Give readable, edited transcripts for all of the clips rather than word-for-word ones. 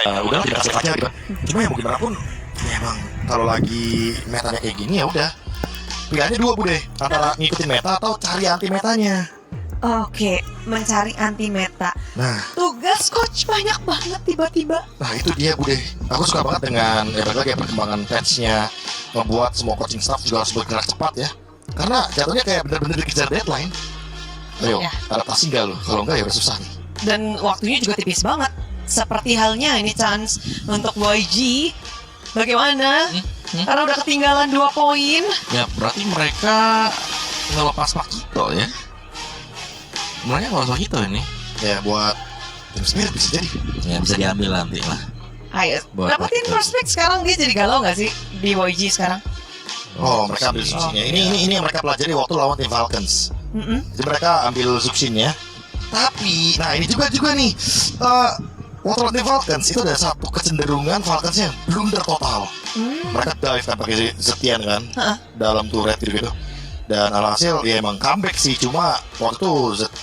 udah dikasih aja gitu. Cuma ya mau gimana pun ya emang kalau lagi metanya kayak gini ya udah pilihannya dua Bude, antara ngikutin meta atau cari anti metanya. Oke, mencari anti meta. Nah, Tugas coach banyak banget tiba-tiba. nah itu dia Bude. Aku suka banget dengan ya balik lagi ya, perkembangan patch-nya, membuat semua coaching staff juga harus bergerak cepat ya. Karena jatuhnya kayak bener-bener dikejar deadline. Ayo, Ya. adaptasi nggak lo? Kalau nggak ya udah susah nih. Dan waktunya juga tipis banget. Seperti halnya ini chance untuk YG. Bagaimana? Karena udah ketinggalan 2 poin. Ya berarti mereka ngelepas Pakito ya. Mereka ngelepas Pakito ini. Ya buat tim Spirit bisa jadi. Ya bisa diambil nanti lah. Ayo, Buat dapetin waktu. first pick sekarang. Dia jadi galau gak sih di YG sekarang? Oh, mereka ambil Zuxin-nya. Ini yang mereka pelajari waktu lawan tim Falcons. Jadi mereka ambil Zuxin-nya. Tapi, nah ini juga nih. Waktu lawan tim Falcons itu ada satu kecenderungan Falcons-nya blunder total. Mereka dive kan pakai Zetian kan dalam turret gitu. Dan alhasil ya emang comeback sih. Cuma waktu itu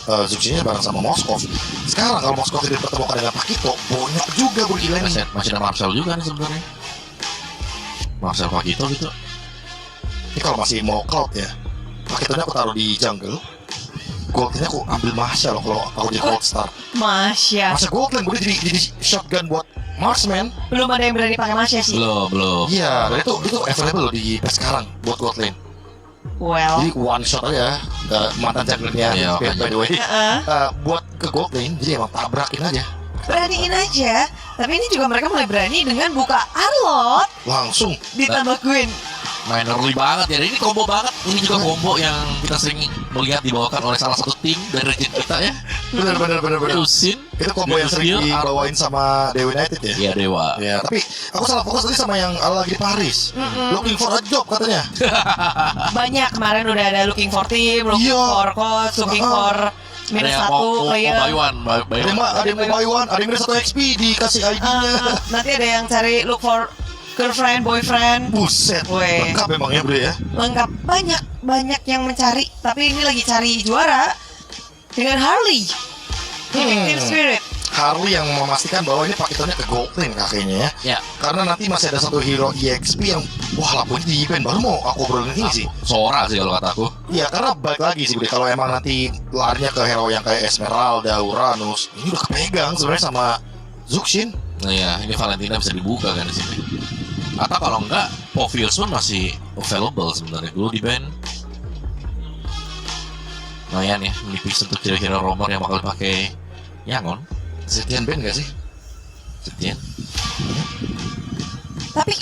Zuxin-nya bareng sama Moskov. Sekarang kalau Moskov dipertemukan dengan Pakito, banyak juga bergila nih. Masih ada Marcel juga nih sebenarnya. Marcel Pakito gitu. Ini kalau masih mau cloud ya, Pakitonya aku taruh di jungle. Goldnya aku ambil Masya loh kalau aku jadi gold star. Masya. Masya Goldland gue jadi shotgun buat marksman. Belum ada yang berani pakai Masya sih. Belum. Iya, dan itu available loh di patch sekarang buat Goldland. Well. Jadi one shot aja, mantan junglernya Iya, by the way. Heeh. Buat ke Goldland, jadi emang tabrakin aja. Beraniin aja. Tapi ini juga mereka mulai berani dengan buka Arlot Langsung. ditambah Gwen. Main early banget ya. Ini combo banget. Ini juga combo yang kita sering melihat dibawakan oleh salah satu tim dari region kita ya. Bener. Yusin. Itu combo yang sering dibawain sama Dewa United ya. Iya Dewa. Ya, tapi aku salah fokus tadi sama yang lagi di Paris. Looking for a job katanya. Banyak kemarin udah ada looking for team, looking Iya. for coach, looking for minus Ada yang 1 player. buy one. Ada yang mau buy one, ada yang minus 1 XP dikasih ID-nya. Nanti ada yang cari look for girlfriend, boyfriend. Buset, Weh. lengkap emangnya bro ya. Lengkap, banyak yang mencari. Tapi ini lagi cari juara dengan Harley. Team Spirit. Harley yang memastikan bahwa ini paketannya ke gold lane kakeknya ya. Ya. Karena nanti masih ada satu hero EXP yang wah laponya di event baru mau aku obrolin ini sih. Sora sih kalau kataku. Iya karena balik lagi sih Bude, kalau emang nanti larinya ke hero yang kayak Esmeralda, Uranus, ini udah kepegang sebenarnya sama Zuxin. Nah ya, ini Valentina bisa dibuka kan di sini. Atau kalau enggak, Povius pun masih available sebenarnya dulu di band. Lumayan ya, menipis untuk hero romer yang bakal pakai Yangon. Zetian band gak sih? Setian. Tapi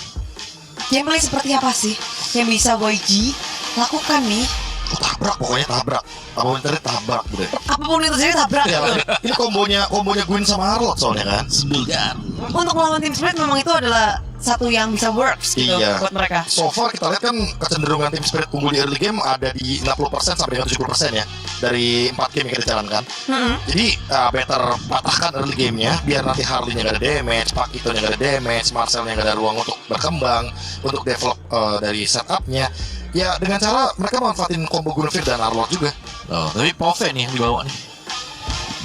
gameplay seperti apa sih yang bisa YG lakukan nih? Oh, tabrak pokoknya tabrak. Apapun yang terjadi tabrak Bude. Apapun itu terjadi tabrak. Ya, ini kombonya Gwyn sama Harlot soalnya kan. Sembelgan. Untuk melawan tim Spirit memang itu adalah satu yang bisa works gitu Iya. buat mereka. So far kita lihat kan kecenderungan tim Spirit unggul di early game ada di 60% sampai dengan 70% ya dari 4 game yang kita jalankan. Jadi better patahkan early gamenya biar nanti Harley-nya gak ada damage, Pakito-nya gak ada damage, Marcel-nya gak ada ruang untuk berkembang, untuk develop dari setupnya. Ya dengan cara mereka manfaatin combo Guinevere dan Arlord juga. Oh, tapi Pove nih yang dibawa nih.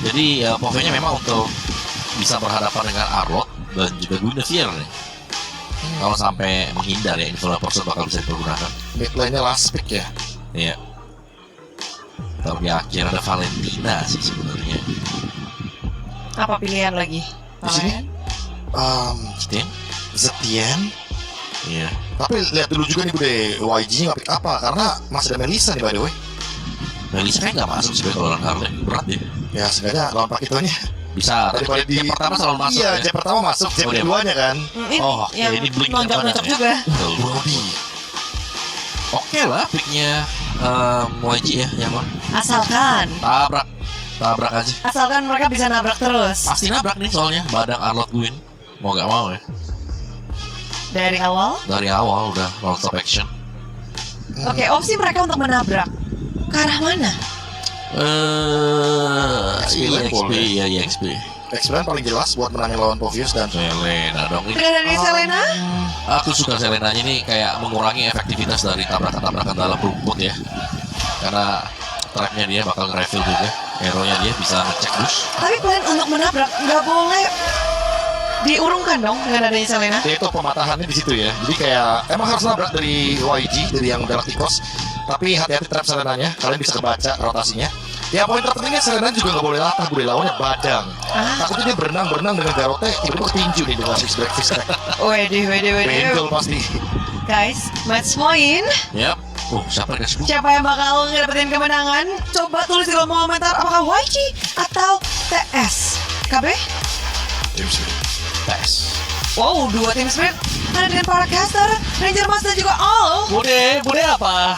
Jadi ya Pove-nya memang untuk bisa berhadapan dengan Arlot dan juga Guinevere nih. Kalau sampai menghindar ya, Infernal Pursuit bakal bisa dipergunakan. Mid lane-nya last pick ya. Iya. Tapi akhir ada Valentina sih sebenarnya. Apa pilihan lagi? Di sini Stin? Zetian. Iya. Tapi lihat dulu juga nih Bude, YG-nya nggak pick apa karena masih ada Melissa nih by the way. Melissa kayak nggak masuk sih kalau lawan Harley, berat dia. Ya seenggaknya lawan Pakitonya. Bisa. Daripada di Yang pertama selalu masuk Iya, ya. jab pertama masuk, jab Oh, dia keduanya kan. Ini Oh, oke, yang ini blink nonjok-nonjok yang mana juga. Betul. Brody. Oke lah picknya YG ya, yang mana? Asalkan Tabrak aja. Asalkan mereka bisa nabrak terus Pasti nabrak nih soalnya Badang Arlot Gwyn. Mau gak mau ya. dari awal. Dari awal udah non stop action. Oke, opsi mereka untuk menabrak ke arah mana? EXP ya EXP. X-Men paling jelas buat menangin lawan Povius dan Selena dong ini. Dengan dari Selena? Aku suka Selenanya ini kayak mengurangi efektivitas dari tabrakan-tabrakan dalam rumput ya. Karena trapnya dia bakal nge-refill juga. Hero-nya dia bisa ngecek boost. Tapi plan untuk menabrak nggak boleh diurungkan dong dengan adanya Selena. Dia itu pematahannya di situ ya. Jadi kayak emang harus nabrak dari YG, dari yang Galacticos. Tapi hati-hati trap Selenanya, kalian bisa kebaca rotasinya. Ya poin terpentingnya Selena juga nggak boleh latah, boleh lawannya badang. Takutnya dia berenang dengan Garote, tiba-tiba ketinju nih dengan fix break. Wede. Bentul pasti. Guys, match point. Yap. Oh, siapa yang kasih Siapa yang bakal ngedapetin kemenangan? Coba tulis di kolom komentar apakah YG atau TS. KB? Tim Spirit. Tes. Wow, 2 tim spirit. Ada dengan para caster, Ranger Mas dan juga All. Bude apa?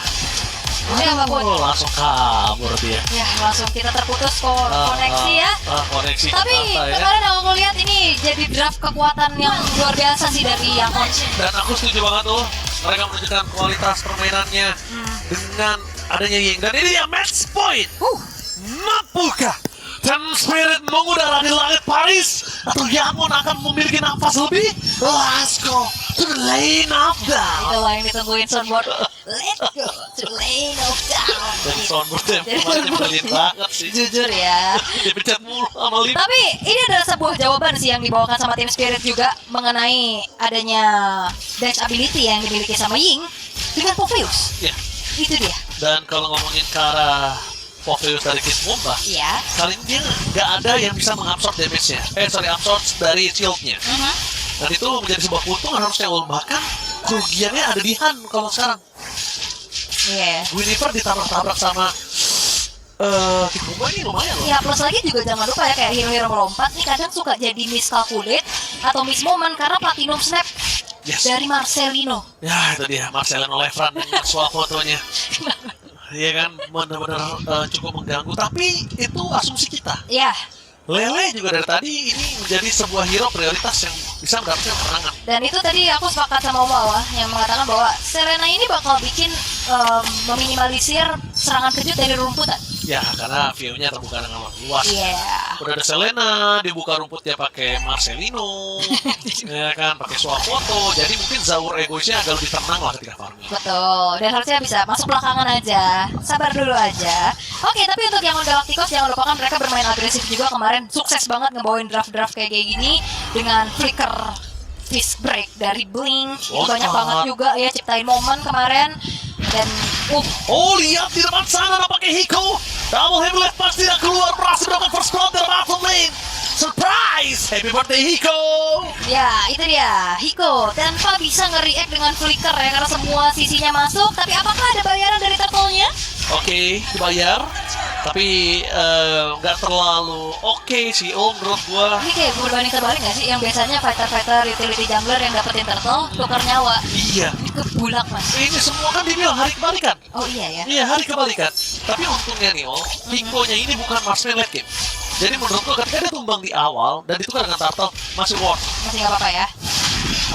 Udah apa Bud? Oh, langsung kabur dia. Ya langsung kita terputus koneksi ya. Koneksi. Tapi Jakarta, ya. kemarin aku lihat ini jadi draft kekuatan yang luar biasa sih dari Yakon. Dan aku setuju banget tuh. Mereka menunjukkan kualitas permainannya dengan adanya Ying. Dan ini dia match point. Mampukah Tim Spirit mengudara di langit Paris? Atau Yakon akan memiliki nafas lebih? Let's go to the lane of down. Itulah yang ditungguin soundboard. Let's go to the lane of down. Dan soundboardnya kemarin dibelin banget sih. Jujur ya. Dipecat mulu sama Lim. Tapi ini adalah sebuah jawaban sih yang dibawakan sama Team Spirit juga mengenai adanya dash ability yang dimiliki sama Ying dengan Popheus. Ya. Itu dia. Dan kalau ngomongin ke arah Popheus dari Kid Bomba, Ya. kali ini dia nggak ada yang bisa mengabsorb damage-nya. Absorb dari shield-nya. Dan itu menjadi sebuah keuntungan harusnya Ul. Bahkan kerugiannya ada di Han kalau sekarang. Iya. Guinevere ditabrak-tabrak sama Kid Bomba ini lumayan loh. Ya plus lagi juga jangan lupa ya kayak hero-hero melompat nih kadang suka jadi miscalculate atau miss moment karena platinum snap Yes. dari Marcelino. Ya itu dia Marcelino Lefran dengan swap fotonya. Iya kan benar-benar cukup mengganggu. Tapi itu asumsi kita. Ya, Lele juga dari tadi ini menjadi sebuah hero prioritas yang bisa mendapatkan kemenangan. dan itu tadi aku sepakat sama Oma yang mengatakan bahwa Selena ini bakal bikin meminimalisir serangan kejut dari rumputan. Ya karena view-nya terbuka dengan luas. Iya. Udah ada Selena, dibuka rumputnya pakai Marcelino, ya kan, pakai swap foto. Jadi mungkin Zaur egoisnya agak lebih tenang lah ketika farming. Betul, dan harusnya bisa masuk belakangan aja. Sabar dulu aja. Oke, tapi untuk yang Galacticos jangan lupakan mereka bermain agresif juga kemarin. Sukses banget ngebawain draft-draft kayak gini dengan flicker fist break dari Blink. Itu banyak banget juga ya ciptain momen kemarin. Dan Oh lihat di depan sana nampaknya Hiko. Double heavy left pass tidak keluar, berhasil melakukan first blood dari bottom lane. Surprise! Happy birthday Hiko. ya, itu dia, Hiko tanpa bisa nge-react dengan flicker ya karena semua sisinya masuk. Tapi apakah ada bayaran dari turtle-nya? Oke, dibayar. Tapi nggak terlalu oke sih menurut gua. Ini kayak berbanding terbalik gak sih? Yang biasanya fighter-fighter utility jungler yang dapetin turtle tukar nyawa. Iya. Kebulak mas. Ini semua kan dibilang hari kebalikan. Oh iya ya. Iya, hari kebalikan. Tapi untungnya nih, Hiko-nya ini bukan marksman late game. Jadi menurut gua ketika dia tumbang di awal dan ditukar dengan turtle masih worth. Masih gak apa-apa ya.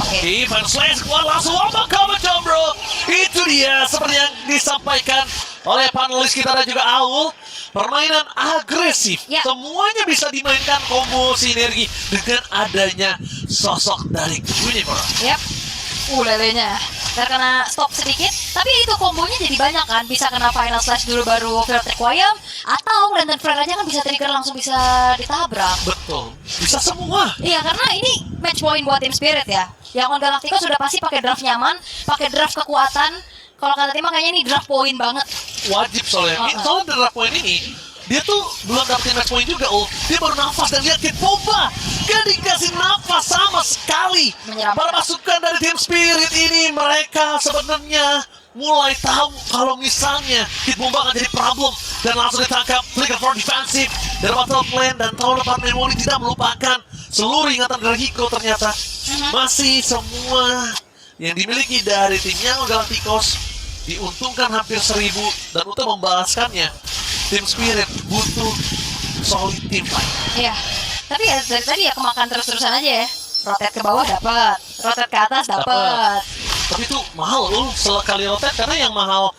Oke. Defense slash gua langsung ombak cover bro. Itu dia seperti yang disampaikan oleh panelis kita dan juga Aul. Permainan agresif, Ya. semuanya bisa dimainkan combo sinergi dengan adanya sosok dari Guinevere. Yap. Lelenya. Terkena stop sedikit, tapi itu kombonya jadi banyak kan. Bisa kena final slash dulu baru Field Requiem, atau Lantern Frag aja kan bisa trigger langsung bisa ditabrak. Betul, bisa semua. Iya, karena ini match point buat Team Spirit ya. Yang on Galacticos sudah pasti pakai draft nyaman, pakai draft kekuatan. Kalau kata tim kayaknya ini draft point banget. Wajib soalnya. Soalnya dari poin ini, dia tuh belum dapetin match point juga, Dia baru nafas dan lihat Kid Bomba. Gak dikasih nafas sama sekali. Menyeramkan. Para pasukan dari Team Spirit ini, mereka sebenarnya mulai tahu kalau misalnya Kid Bomba akan jadi problem dan langsung ditangkap. Flicker for defensive dari battle plan dan tahun depan memori tidak melupakan seluruh ingatan dari Hiko ternyata masih semua yang dimiliki dari timnya Galacticos diuntungkan hampir 1000 dan untuk membalaskannya Team Spirit butuh solid team fight. Iya. Tapi ya dari tadi ya kemakan terus-terusan aja ya. Rotate ke bawah dapat, rotate ke atas dapat. Tapi itu mahal sekali rotate karena yang mahal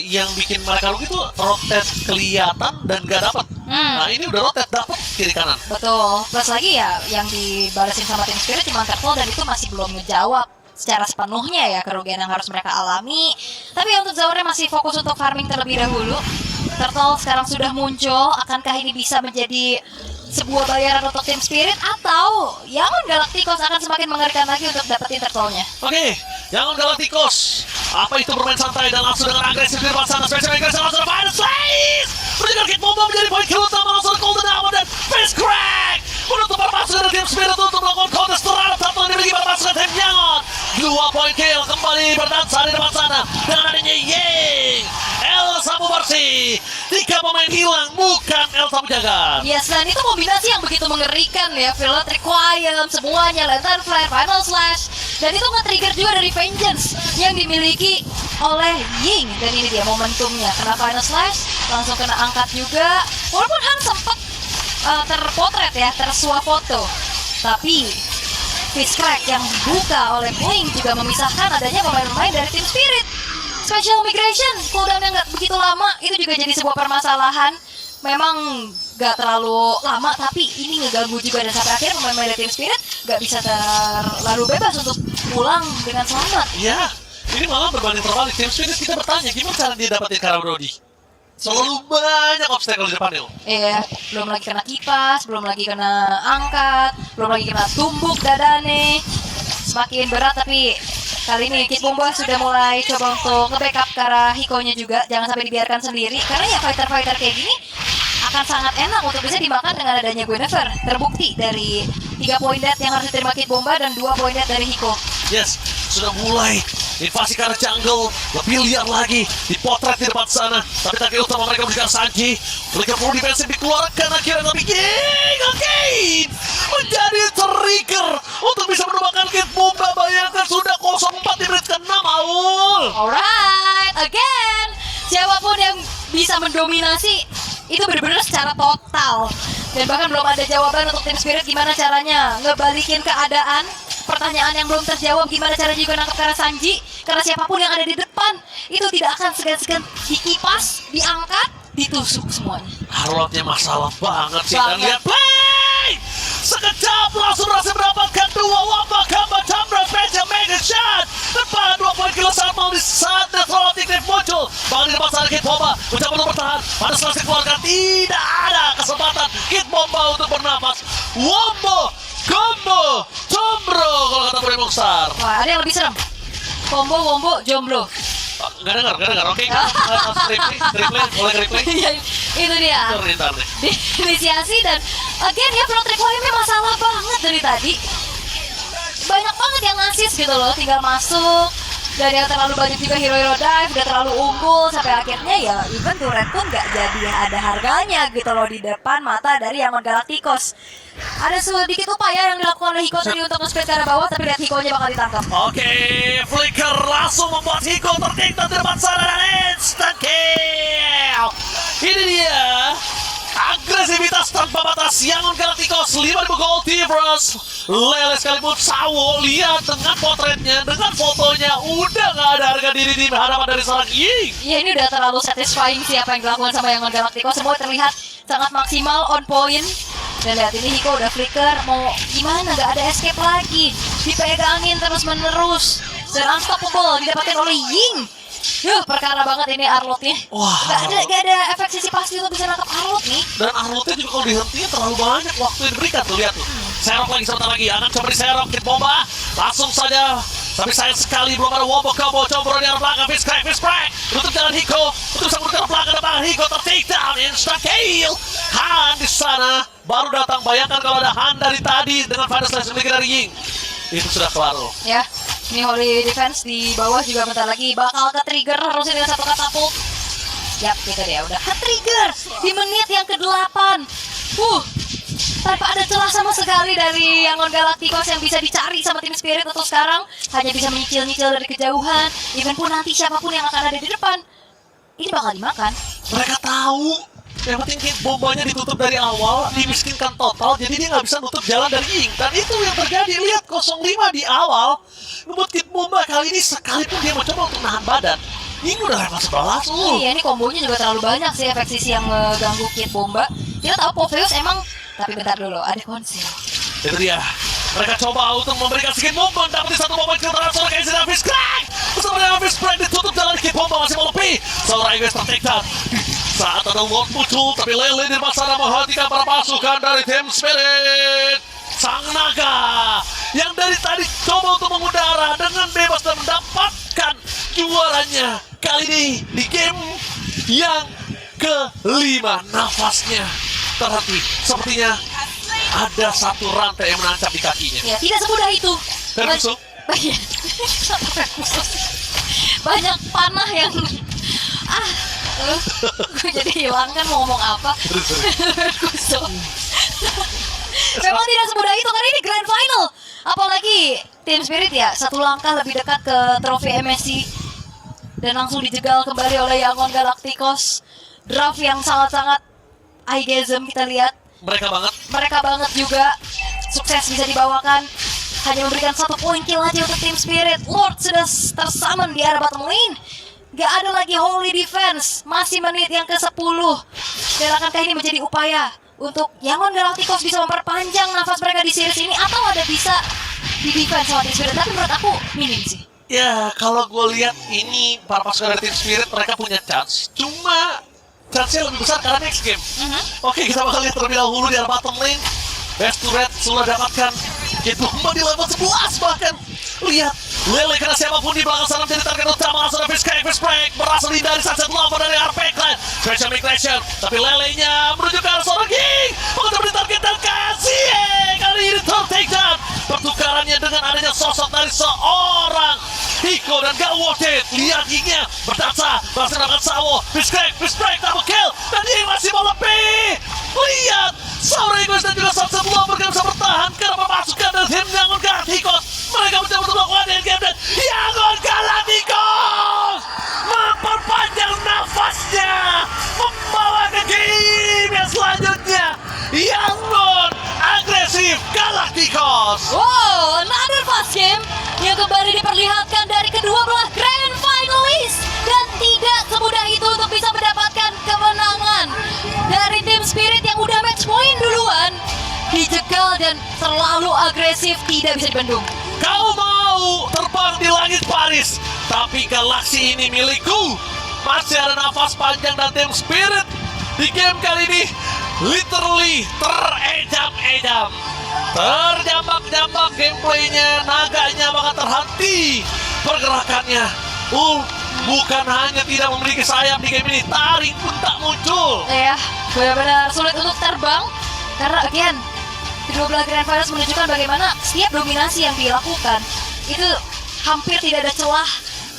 yang bikin mereka rugi itu rotate kelihatan dan gak dapat. Nah ini udah rotate dapat kiri kanan. Betul. Plus lagi ya yang dibalesin sama Team Spirit cuma turtle dan itu masih belum ngejawab secara sepenuhnya ya kerugian yang harus mereka alami. Tapi untuk Zaurnya masih fokus untuk farming terlebih dahulu. Turtle sekarang sudah muncul, akankah ini bisa menjadi sebuah bayaran untuk Team Spirit atau Yangon Galacticos akan semakin mengerikan lagi untuk dapetin turtle-nya. Oke, Yangon Galacticos. Apa itu bermain santai dan langsung dengan agresif di depan sana. Spesial agresif langsung ada Final Slice. Menjaga Kid Bomba menjadi poin kill utama langsung ada Golden Armor dan Face Crack. Menutup perpasukan dari Team Spirit untuk melakukan counter terhadap turtle yang dimiliki perpasukan Team Yangon. 2 poin kill kembali berdansa di depan sana dengan adanya Ying. El Sabu bersih. 3 pemain hilang, bukan El Sabu jaga. Yes, dan itu kombinasi yang begitu mengerikan ya. Fillet Requiem, semuanya, Lantern Flare, Final Slash. Dan itu nge-trigger juga dari Vengeance yang dimiliki oleh Ying. Dan ini dia momentumnya, kena Final Slash, langsung kena angkat juga. Walaupun Han sempat terpotret ya, tersuah foto. Tapi Fist Crack yang dibuka oleh Ying juga memisahkan adanya pemain-pemain dari Team Spirit. Special Migration, cooldown-nya nggak begitu lama, itu juga jadi sebuah permasalahan. Memang nggak terlalu lama, tapi ini ngeganggu juga. Dan sampai akhirnya pemain-pemain dari Team Spirit nggak bisa terlalu bebas untuk pulang dengan selamat. Ya, ini malah berbanding terbalik. Team Spirit kita bertanya, gimana cara dia dapetin Kara Brody? Selalu banyak obstacle di depannya. Iya, belum lagi kena kipas, belum lagi kena angkat, belum lagi kena tumbuk dadane. Semakin berat, tapi kali ini Kid Bomba sudah mulai coba untuk nge-backup ke arah Hiko-nya juga. Jangan sampai dibiarkan sendiri, karena ya fighter-fighter kayak gini akan sangat enak untuk bisa dimakan dengan adanya Guinevere. Terbukti dari 3 poin death yang harus diterima Kid Bomba dan 2 poin death dari Hiko. Yes, sudah mulai invasi ke arah jungle, lebih liar lagi, dipotret di depan sana. Tapi target utama mereka memberikan Sanji. Mereka perlu defensif dikeluarkan akhirnya, tapi Ying again menjadi trigger untuk bisa menumbangkan Kid Bomba. Bayangkan sudah 0-4 di menit ke-6, Aul. Alright, again, siapapun yang bisa mendominasi itu benar-benar secara total. Dan bahkan belum ada jawaban untuk Team Spirit gimana caranya ngebalikin keadaan. Pertanyaan yang belum terjawab, gimana cara juga nangkep ke arah Sanji. Karena siapapun yang ada di depan itu tidak akan segan-segan dikipas, diangkat, ditusuk semuanya. Harlotnya masalah banget sih. Dan lihat play! Sekejap langsung berhasil mendapatkan 2 wabah Gamba Chambra Special Mega Shot. Depan 2 poin kill saat mau di saat Necrotic Grip muncul. Bahkan di depan sana Kid Bomba mencoba untuk bertahan. Pada setelah dikeluarkan tidak ada kesempatan Kid Bomba untuk bernapas. Wombo, combo, combro kalau kata Budi Mukhtar. Wah, ada yang lebih serem. Combo, wombo, jomblo. Gak dengar. Oke, replay, boleh replay. Itu dia. Ntar nih. Inisiasi dan again ya, Float Requiem-nya masalah banget dari tadi. Banyak banget yang ngasih gitu loh, tinggal masuk. Dan yang terlalu banyak juga hero-hero dive, udah terlalu unggul. Sampai akhirnya ya even turret pun gak jadi ada harganya gitu loh di depan mata dari Yangon Galacticos. Ada sedikit upaya yang dilakukan oleh Hiko tadi untuk nge-split ke arah bawah, tapi lihat Hiko-nya bakal ditangkap. Oke, Flicker langsung membuat Hiko tertinggal di depan sana dan instant kill. Ini dia agresivitas tanpa batas Yangon Galacticos. 5.000 gold Tivers. Lele sekalipun Sawo, lihat dengan potretnya, dengan fotonya, udah gak ada harga diri di hadapan dari seorang Ying. Ya ini udah terlalu satisfying sih apa yang dilakukan sama Yangon Galacticos. Semua terlihat sangat maksimal, on point. Dan lihat ini Hiko udah flicker, mau gimana, gak ada escape lagi. Dipegangin terus menerus. Dan unstoppable didapatkan oleh Ying. Perkara banget ini Arlotnya. Wah, gak ada efek sisi pasti untuk bisa nangkap Arlot nih. dan Arlotnya juga kalau dihentinya terlalu banyak waktu yang diberikan tuh, lihat tuh. Serok lagi sebentar lagi, akan coba diserok Kid Bomba. Langsung saja, tapi sayang sekali belum ada wombo combo. Coba di arah belakang, Fist Crack. Tutup jalan Hiko, tutup sang ke belakang depan Hiko ter-take down, instant kill. Han di sana baru datang, bayangkan kalau ada Han dari tadi dengan Final Slash yang dari Ying. Itu sudah kelar loh. Ya, ini Holy Defense di bawah juga bentar lagi bakal ke-trigger harusnya dengan satu katapult. Yap, gitu dia udah ke-trigger di menit yang ke-8. Tanpa ada celah sama sekali dari Yangon Galacticos yang bisa dicari sama Team Spirit untuk sekarang. Hanya bisa menyicil-nyicil dari kejauhan. Even pun nanti siapapun yang akan ada di depan, ini bakal dimakan. Mereka tahu yang penting Kid Bombanya ditutup dari awal, dimiskinkan total, jadi dia nggak bisa nutup jalan dari Ying. Dan itu yang terjadi, lihat 05 di awal ngebut Kid Bomba kali ini sekalipun dia mencoba untuk nahan badan, Ying udah level 11 loh. Iya, ini kombonya juga terlalu banyak sih efek sisi yang ngeganggu Kid Bomba. Kita tahu Popheus emang, tapi bentar dulu, ada konsil. Itu dia, mereka coba untuk memberikan sedikit momen, dapat di satu momen keterangan seorang Kaiser dan Fist Crack. Bersama dengan Fist Crack ditutup jalan Kid Bomba masih mau lebih. Seorang Igus ter-take down. Saat ada Lord muncul, tapi Lele dipaksa menghentikan para pasukan dari tim Spirit. Sang naga yang dari tadi coba untuk mengudara dengan bebas dan mendapatkan juaranya kali ini di game yang kelima. Nafasnya terhenti, sepertinya ada satu rantai yang menancap di kakinya. Ya, tidak semudah itu. Ferguson. Iya. Banyak panah yang gue jadi hilang kan mau ngomong apa. Ferguson. Memang tidak semudah itu karena ini Grand Final. Apalagi tim Spirit ya satu langkah lebih dekat ke trofi MSC dan langsung dijegal kembali oleh Yangon Galacticos. Draft yang sangat-sangat eye-gasm kita lihat. Mereka banget juga. Sukses bisa dibawakan. Hanya memberikan 1 poin kill aja untuk tim Spirit. Lord sudah tersummon di area bottom lane. Gak ada lagi Holy Defense. Masih menit yang ke-10. Dan akankah ini menjadi upaya untuk Yangon Galacticos bisa memperpanjang nafas mereka di series ini, atau ada bisa di defense sama tim Spirit? Tapi menurut aku minim sih. Ya, kalau gue lihat ini para pasukan dari tim Spirit mereka punya chance. Cuma chance-nya lebih besar karena next game. Oke, kita bakal lihat terlebih dahulu di area bottom lane. Best to Red sudah dapatkan Kit Bomba di level 11 bahkan. Lihat, Lele kena siapapun di belakang sana menjadi target utama. Langsung ada Fish-Break berhasil hindari sunset lava dari Arpek Clan. Special Migration, tapi Lelenya menuju ke arah seorang King. Mengejar di target dan kasih kali ini takedown. Pertukarannya dengan adanya sosok dari seorang Hiko dan gak worth it. Lihat Kingnya berdansa, berhasil mendapatkan Sawo. Fish-Break double kill, dan Ying masih mau lebih. Lihat, seorang Egois dan juga sunset lava bisa bertahan karena pemasukan dari tim Yangon Galacticos. Mereka mencoba untuk melakukan endgame dan Yangon Galacticos memperpanjang nafasnya, membawa ke game yang selanjutnya. Yangon agresif Galacticos. Wow, another fast game yang kembali diperlihatkan dari kedua belah Grand Finalist. Dan tidak semudah itu untuk bisa mendapatkan kemenangan dari tim Spirit yang udah match point duluan. Dijegal dan terlalu agresif, tidak bisa dibendung. Kau mau terbang di langit Paris, tapi galaksi ini milikku. Masih ada nafas panjang dan tim Spirit di game kali ini literally teredam-edam. Terjambak-jambak gameplaynya, naganya bahkan terhenti pergerakannya. Bukan hanya tidak memiliki sayap di game ini, taring pun tak muncul. Ya, benar-benar sulit untuk terbang. Karena again, kedua belah Grand Finals menunjukkan bagaimana setiap dominasi yang dilakukan itu hampir tidak ada celah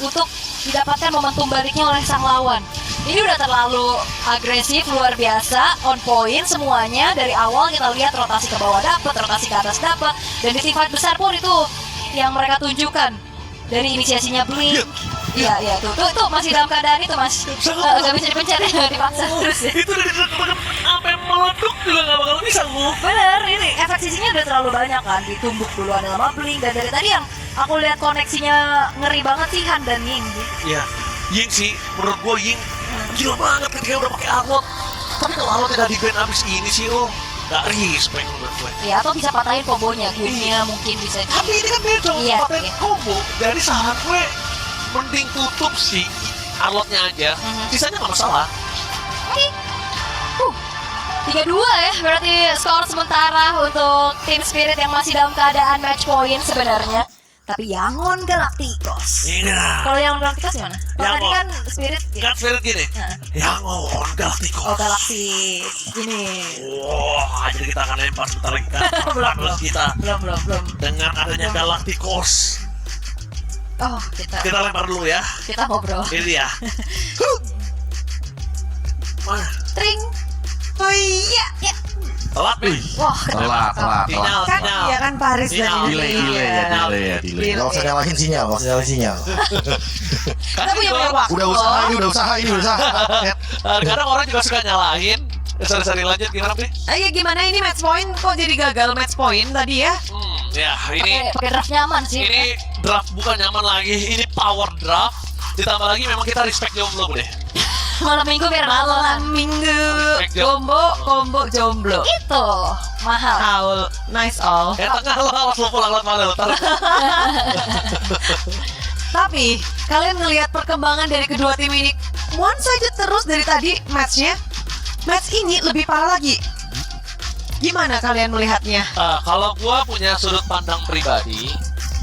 untuk didapatkan momentum baliknya oleh sang lawan. Ini udah terlalu agresif, luar biasa, on point semuanya. Dari awal kita lihat rotasi ke bawah dapat, rotasi ke atas dapat, dan di team fight besar pun itu yang mereka tunjukkan. Dari inisiasinya Blink. Iya, tuh masih dalam keadaan itu, Mas. Gak bisa dipencet, dipaksa terus ya. Itu udah sampai meleduk juga gak bakal bisa move. Bener, ini efek sisinya udah terlalu banyak kan. Ditumbuk duluan sama Blink, dan dari tadi yang aku lihat koneksinya ngeri banget sih Han dan Ying. Iya, Ying sih, menurut gue Ying gila banget ketika udah pakai armor. Tapi kalau armor tidak di-ban abis ini sih lo gak respect menurut gue. Ya, atau bisa patahin kombonya, gunnya mungkin bisa. Tapi ini kan beda, Iya, patahin iya. combo. Dari saran gue mending tutup sih arlotnya aja, sisanya gak masalah. Oke. 3-2 ya, berarti skor sementara untuk tim Spirit yang masih dalam keadaan match point sebenarnya. Tapi Yangon Galacticos. Iya. Kalau Yangon Galacticos gimana? Kalau tadi Yangon. kan Spirit ya. Kan Spirit gini, Yangon Galacticos. Oh, Galaxy ini. Wah, jadi kita akan lempar sebentar lagi kan Belum. kita Belum. dengan adanya Galacticos. Oh, kita Lempar dulu ya. kita ngobrol. Ini dia. Mana? Tring. Oh iya. Ya. Telat nih. Wah, Telat. Sinyal, Kan sinyal. iya kan Paris Sinyal. dan Delay ya. Gak usah nyalahin sinyal, Kita punya banyak waktu. Udah usaha ini. Kadang orang juga suka nyalahin. Sorry, lanjut gimana Pri? Ya gimana ini match point kok jadi gagal match point tadi ya? Ya ini pakai draft nyaman sih. ini draft bukan nyaman lagi, ini power draft. Ditambah lagi memang kita respect jomblo deh. Malam minggu biar Malam malam. minggu Respect jomblo. combo jomblo. Itu mahal. Aul, nice all. Tengah lo awas lo pulang lewat mana lo taruh. Tapi kalian ngelihat perkembangan dari kedua tim ini one sided terus dari tadi matchnya. Match ini lebih parah lagi. Gimana kalian melihatnya? Kalau gua punya sudut pandang pribadi,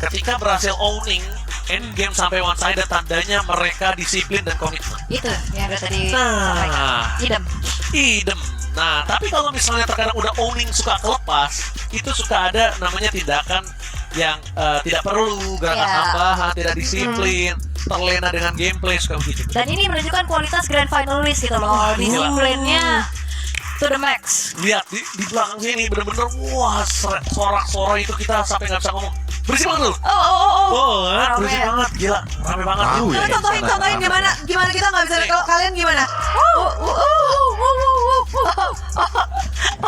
ketika berhasil owning end game sampai one sided, tandanya mereka disiplin dan komitmen. Itu yang udah tadi Nah. sampaikan. Idem. Nah, tapi kalau misalnya terkadang udah owning suka kelepas, itu suka ada namanya tindakan yang tidak perlu, gerakan Ya. tambahan, tidak disiplin, terlena dengan gameplay, suka begitu. Dan ini menunjukkan kualitas grand finalist gitu loh. Disiplinnya to the max. Lihat di belakang sini bener-bener wah sorak-sorai itu kita sampai nggak bisa ngomong. Berisik banget loh. Berisik Rame. banget, gila, rame banget. Tahu ya. Coba contohin gimana kita nggak bisa, kalau kalian gimana?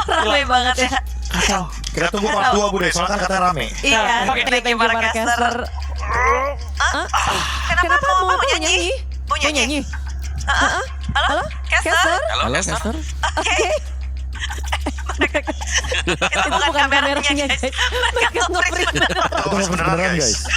Rame banget ya. Kacau. Kita tunggu part 2 Bu deh, soalnya kan katanya rame. Iya, Oke, thank you Marcaster. Kenapa mau nyanyi? Mau nyanyi? Halo? Caster? Halo, Caster. Oke. Itu bukan kameranya guys. Mereka nge-print Oh, beneran guys.